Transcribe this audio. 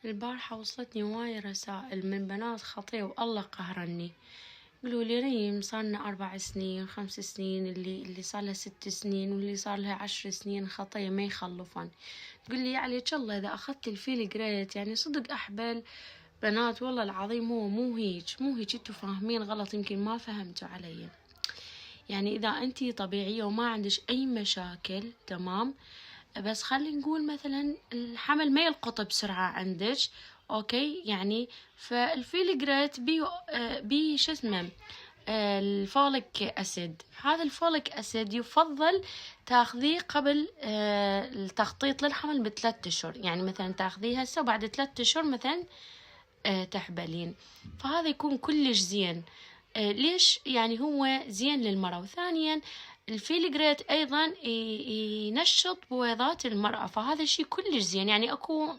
البارحة وصلتني هواي رسائل من بنات خطية والله قهرني، يقولوا لي ريم صارنا 4 سنين 5 سنين، اللي صار لها 6 سنين واللي صار لها 10 سنين خطية ما يخلفن. تقول لي يعني الله إذا أخذت الفيل جريت يعني صدق أحبل. بنات والله العظيم هو مو هيج انتوا فاهمين غلط، يمكن ما فهمتوا علي. يعني إذا أنتي طبيعية وما عندش أي مشاكل تمام، بس خلي نقول مثلا الحمل ما يلقط بسرعة عندك، اوكي يعني فالفيلجريت بي شو اسمه، الفوليك اسيد. هذا الفوليك اسيد يفضل تاخذيه قبل التخطيط للحمل ب3 اشهر، يعني مثلا تاخذيه هسه وبعد 3 اشهر مثلا تحبلين، فهذا يكون كلش زين. ليش يعني هو زين للمرأة. وثانيا الفيلجريت ايضا ينشط بويضات المرأة، فهذا الشي كلش زين. يعني اكو